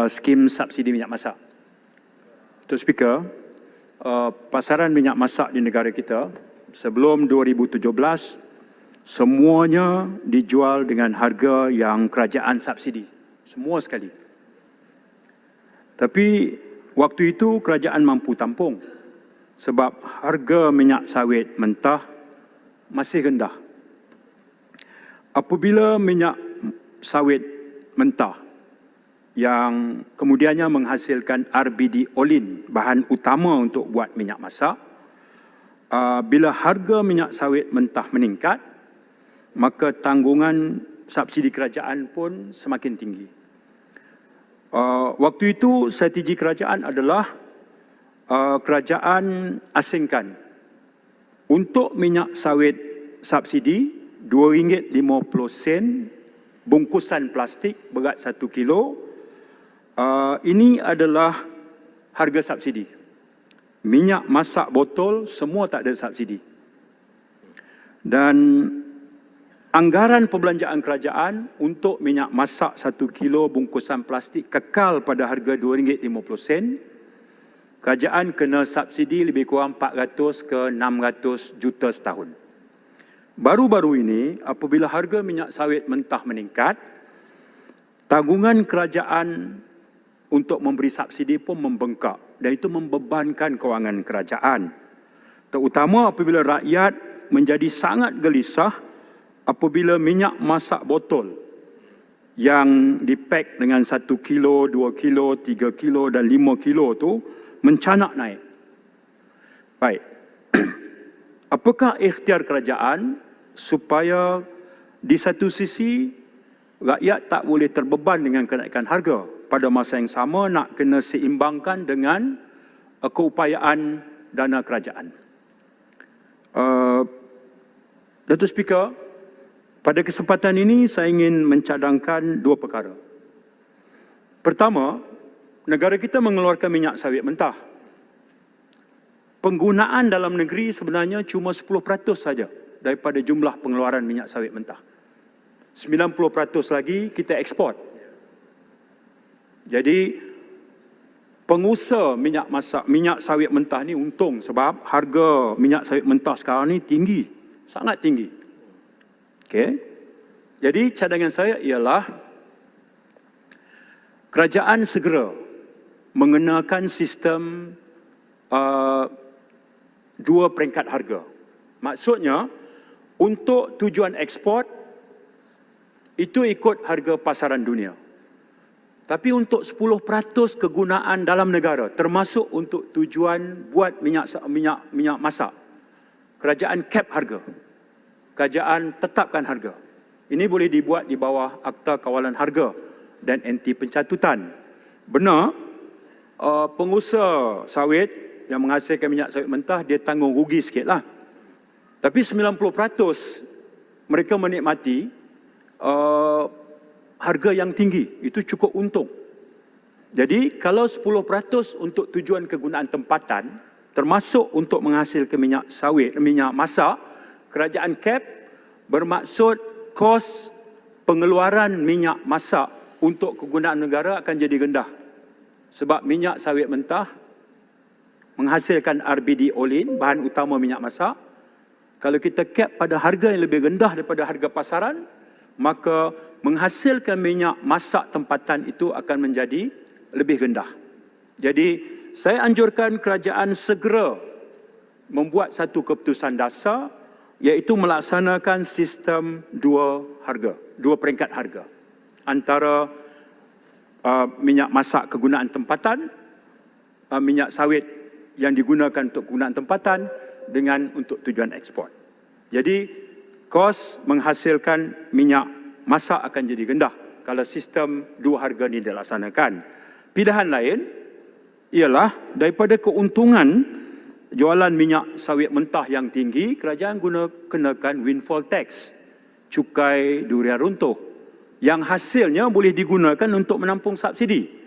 skim subsidi minyak masak. Untuk Speaker, pasaran minyak masak di negara kita sebelum 2017 semuanya dijual dengan harga yang kerajaan subsidi. Semua sekali. Tapi waktu itu kerajaan mampu tampung sebab harga minyak sawit mentah masih rendah. Apabila minyak sawit mentah yang kemudiannya menghasilkan RBD olin, bahan utama untuk buat minyak masak, bila harga minyak sawit mentah meningkat, maka tanggungan subsidi kerajaan pun semakin tinggi. Waktu itu strategi kerajaan adalah kerajaan asingkan untuk minyak sawit subsidi RM2.50 bungkusan plastik berat 1 kilo. Ini adalah harga subsidi. Minyak masak botol semua tak ada subsidi. Dan anggaran perbelanjaan kerajaan untuk minyak masak 1 kilo bungkusan plastik kekal pada harga RM2.50. Kerajaan kena subsidi lebih kurang 400 ke 600 juta setahun. Baru-baru ini, apabila harga minyak sawit mentah meningkat, tanggungan kerajaan untuk memberi subsidi pun membengkak dan itu membebankan kewangan kerajaan. Terutama apabila rakyat menjadi sangat gelisah apabila minyak masak botol yang dipak dengan 1 kilo, 2 kilo, 3 kilo dan 5 kilo tu mencanak naik. Baik. Apakah ikhtiar kerajaan supaya di satu sisi rakyat tak boleh terbeban dengan kenaikan harga, pada masa yang sama nak kena seimbangkan dengan keupayaan dana kerajaan. Datuk Speaker, pada kesempatan ini saya ingin mencadangkan dua perkara. Pertama, negara kita mengeluarkan minyak sawit mentah. Penggunaan dalam negeri sebenarnya cuma 10% saja daripada jumlah pengeluaran minyak sawit mentah. 90% lagi kita ekspor. Jadi pengusaha minyak sawit mentah ni untung sebab harga minyak sawit mentah sekarang ni tinggi, sangat tinggi. Okey. Jadi cadangan saya ialah kerajaan segera mengenakan sistem dua peringkat harga. Maksudnya untuk tujuan ekspor itu ikut harga pasaran dunia. Tapi untuk 10% kegunaan dalam negara, termasuk untuk tujuan buat minyak masak, kerajaan cap harga. Kerajaan tetapkan harga. Ini boleh dibuat di bawah Akta Kawalan Harga dan anti pencatutan. Benar, pengusaha sawit yang menghasilkan minyak sawit mentah, dia tanggung rugi sikitlah. Tapi 90% mereka menikmati harga yang tinggi, itu cukup untung. Jadi kalau 10% untuk tujuan kegunaan tempatan, termasuk untuk menghasilkan minyak sawit, minyak masak, kerajaan cap bermaksud kos pengeluaran minyak masak untuk kegunaan negara akan jadi rendah. Sebab minyak sawit mentah menghasilkan RBD olin, bahan utama minyak masak. Kalau kita cap pada harga yang lebih rendah daripada harga pasaran, maka menghasilkan minyak masak tempatan itu akan menjadi lebih rendah. Jadi, saya anjurkan kerajaan segera membuat satu keputusan dasar, iaitu melaksanakan sistem dua peringkat harga. Antara minyak masak kegunaan tempatan, minyak sawit yang digunakan untuk kegunaan tempatan dengan untuk tujuan ekspor. Jadi, kos menghasilkan minyak masak akan jadi rendah kalau sistem dua harga ini dilaksanakan. Pilihan lain ialah daripada keuntungan jualan minyak sawit mentah yang tinggi, kerajaan kenakan windfall tax, cukai durian runtuh, yang hasilnya boleh digunakan untuk menampung subsidi.